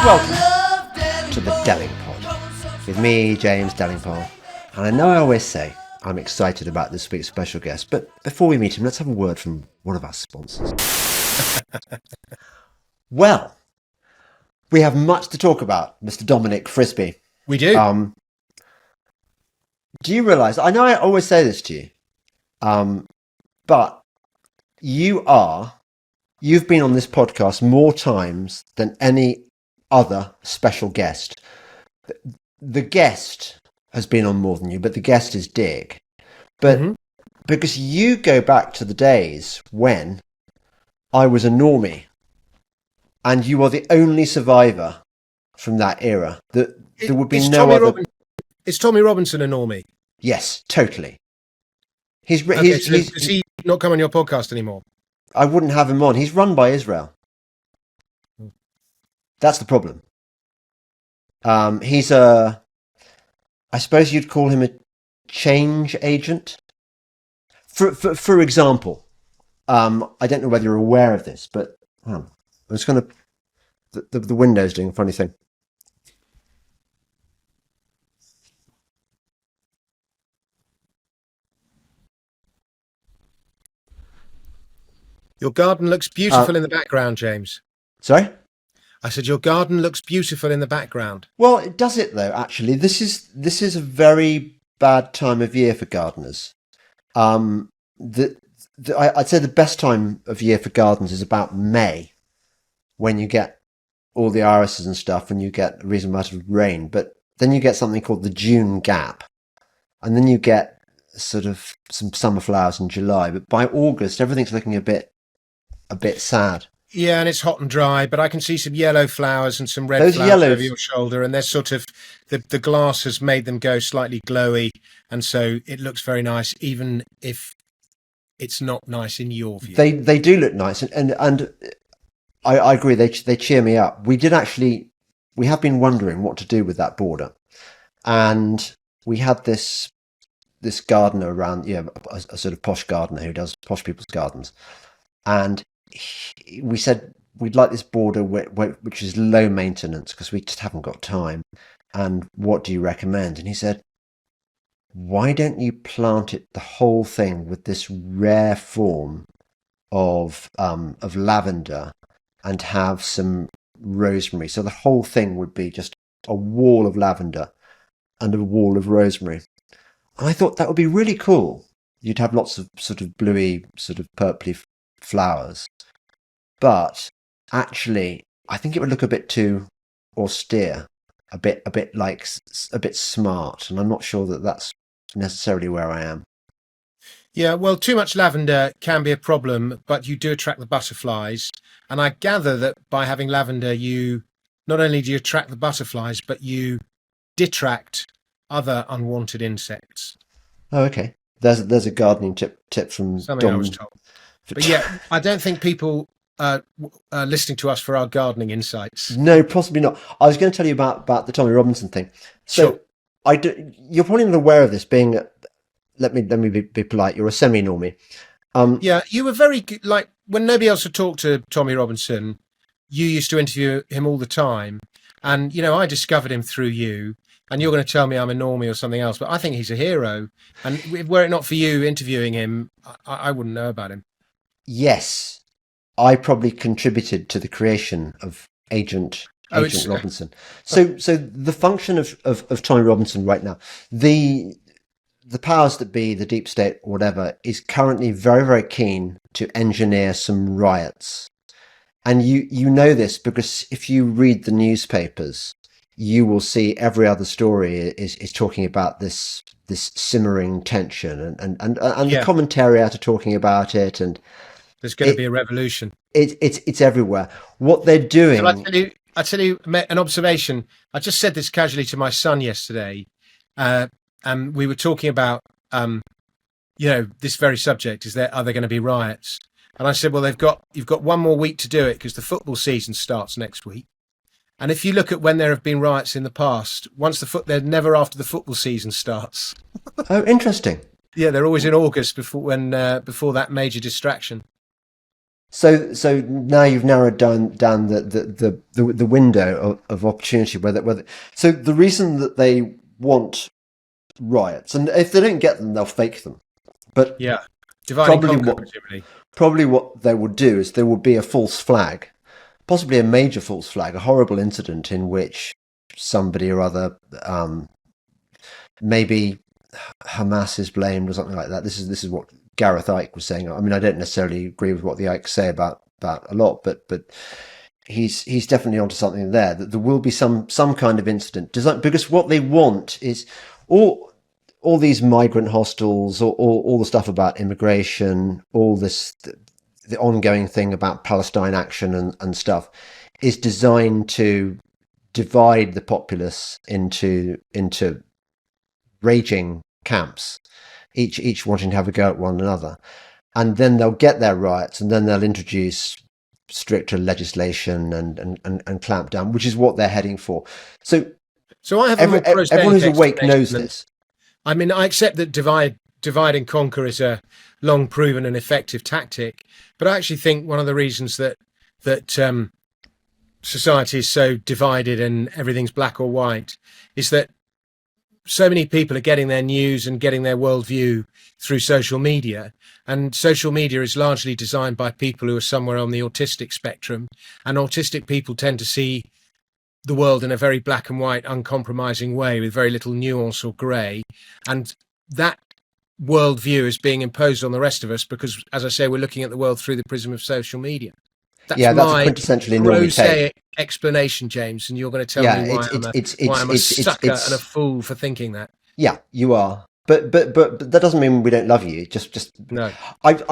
Welcome to the Delingpod with me, James Delingpole. And I know I always say I'm excited about this week's special guest, but before we meet him, let's have a word from one of our sponsors. Well, we have much to talk about, Mr. Dominic Frisby. We do. Do you realise, I know I always say this to you, but you've been on this podcast more times than any other special guest. The guest has been on more than you, but the guest is Dig. But because you go back to the days when I was a normie, and you are the only survivor from that era. There would be no other. Is Tommy Robinson a normie? Yes, totally. Does he not come on your podcast anymore? I wouldn't have him on. He's run by Israel. That's the problem. I suppose you'd call him a change agent. For example, I don't know whether you're aware of this, but I'm just going to... The window's doing a funny thing. Your garden looks beautiful in the background, James. Sorry? I said your garden looks beautiful in the background. Well, does it though? Actually, this is a very bad time of year for gardeners. I'd say the best time of year for gardens is about May, when you get all the irises and stuff, and you get a reasonable amount of rain. But then you get something called the June gap, and then you get sort of some summer flowers in July. But by August, everything's looking a bit sad. Yeah, and it's hot and dry, but I can see some yellow flowers and some red flowers over your shoulder, and they're sort of the glass has made them go slightly glowy, and so it looks very nice, even if it's not nice in your view. They do look nice, and I agree. They cheer me up. We have been wondering what to do with that border, and we had this gardener around, a sort of posh gardener who does posh people's gardens, and we said we'd like this border which is low maintenance because we just haven't got time. And what do you recommend? And he said, why don't you plant it, the whole thing, with this rare form of lavender and have some rosemary? So the whole thing would be just a wall of lavender and a wall of rosemary. And I thought that would be really cool. You'd have lots of sort of bluey, sort of purpley flowers. But actually, I think it would look a bit too austere, a bit smart, and I'm not sure that that's necessarily where I am. Yeah, well, too much lavender can be a problem, but you do attract the butterflies. And I gather that by having lavender, you not only do you attract the butterflies, but you detract other unwanted insects. Oh, okay. There's a gardening tip from something I was told. But yeah, I don't think people listening to us for our gardening insights. No, possibly not. I was going to tell you about the Tommy Robinson thing. So sure. You're probably not aware of this, being let me be polite. You're a semi-normie. Yeah, you were very like when nobody else would talk to Tommy Robinson. You used to interview him all the time, and I discovered him through you. And you're going to tell me I'm a normie or something else, but I think he's a hero. And were it not for you interviewing him, I wouldn't know about him. Yes, I probably contributed to the creation of Agent Robinson. So the function of Tommy Robinson right now, the powers that be, the deep state, or whatever, is currently very, very keen to engineer some riots. And you know this because if you read the newspapers, you will see every other story is talking about this simmering tension, and the commentariat are talking about it, and there's going to be a revolution. It's everywhere. What they're doing. So I tell you an observation. I just said this casually to my son yesterday, and we were talking about this very subject. Are there going to be riots? And I said, well, you've got one more week to do it because the football season starts next week. And if you look at when there have been riots in the past, they're never after the football season starts. Oh, interesting. Yeah, they're always in August before that major distraction. So now you've narrowed down the window of opportunity. So the reason that they want riots, and if they don't get them, they'll fake them. But Yeah, divide and probably conquer, what presumably. probably what they will do is there will be a false flag, possibly a major false flag, a horrible incident in which somebody or other, maybe Hamas is blamed or something like that. This is what Gareth Icke was saying. I mean, I don't necessarily agree with what the Icke say about a lot, but he's definitely onto something there. That there will be some kind of incident because what they want is all these migrant hostels, all the stuff about immigration, all this the ongoing thing about Palestine action and stuff is designed to divide the populace into raging camps, each wanting to have a go at one another, and then they'll get their riots, and then they'll introduce stricter legislation and clamp down, which is what they're heading for. So I have everyone who's awake knows this. I mean, I accept that divide and conquer is a long proven and effective tactic, but I actually think one of the reasons that society is so divided and everything's black or white is that so many people are getting their news and getting their worldview through social media, and social media is largely designed by people who are somewhere on the autistic spectrum, and autistic people tend to see the world in a very black and white, uncompromising way with very little nuance or grey, and that worldview is being imposed on the rest of us because, as I say, we're looking at the world through the prism of social media. That's a my quintessentially Normie take explanation, James, and you're going to tell me why I'm a sucker and a fool for thinking that. Yeah, you are. But that doesn't mean we don't love you. Just no.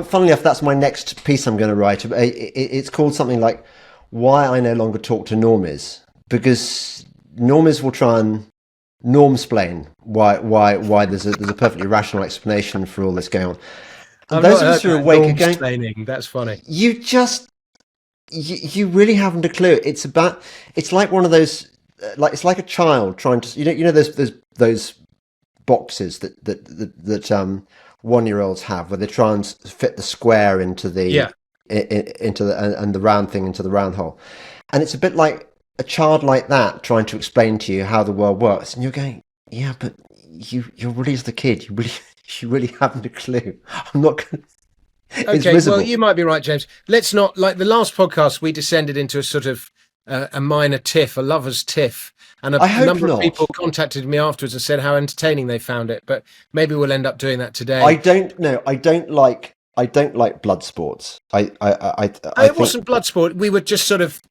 Funnily enough, that's my next piece I'm going to write. It's called something like "Why I No Longer Talk to Normies," because normies will try and normsplain why there's a perfectly rational explanation for all this going on. And those of us who are awake again, that's funny. You really haven't a clue. It's like one of those, it's like a child trying to, you know those boxes that 1-year-olds have where they try and fit the square into the and the round thing into the round hole, and it's a bit like a child like that trying to explain to you how the world works, and you're going, yeah, but you're really as the kid, you really haven't a clue. I'm not going. Okay, well, you might be right, James. Let's not, like the last podcast, we descended into a sort of a minor tiff, a lover's tiff, and a number of people contacted me afterwards and said how entertaining they found it. But maybe we'll end up doing that today. I don't know. I don't like blood sports. It wasn't blood sport. We were just sort of,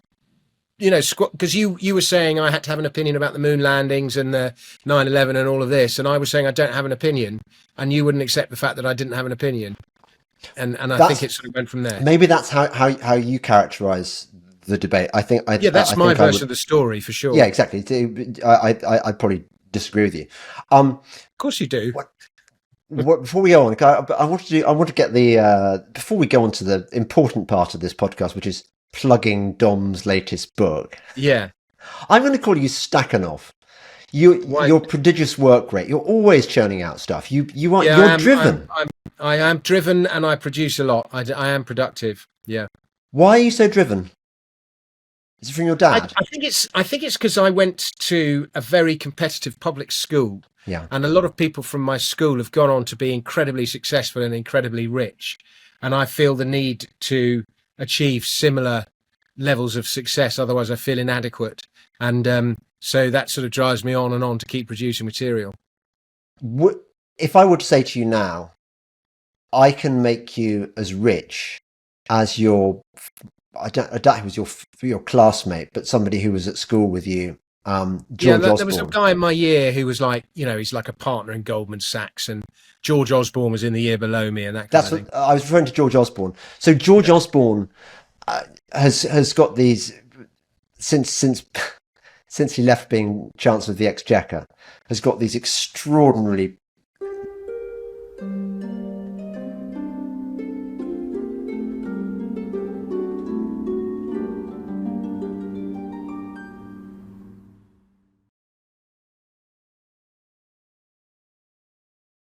because you were saying I had to have an opinion about the moon landings and the 9/11 and all of this, and I was saying I don't have an opinion, and you wouldn't accept the fact that I didn't have an opinion. And I think it sort of went from there. Maybe that's how you characterize the debate. That's my version of the story for sure. Yeah, exactly. I'd probably disagree with you. Of course you do. Before we go on, I want to get before we go on to the important part of this podcast, which is plugging Dom's latest book. Yeah, I'm going to call you Stakhanov. Your prodigious work rate. You're always churning out stuff. You're driven. I am driven, and I produce a lot. I am productive. Yeah. Why are you so driven? Is it from your dad? I think it's because I went to a very competitive public school. Yeah. And a lot of people from my school have gone on to be incredibly successful and incredibly rich. And I feel the need to achieve similar levels of success. Otherwise, I feel inadequate. And so that sort of drives me on and on to keep producing material. If I were to say to you now, I can make you as rich as I doubt it was your classmate, but somebody who was at school with you, George Osborne. There was a guy in my year who was like, he's like a partner in Goldman Sachs, and George Osborne was in the year below me, and that kind of thing. I was referring to George Osborne. So George Osborne has got these since he left being Chancellor of the Exchequer, has got these extraordinarily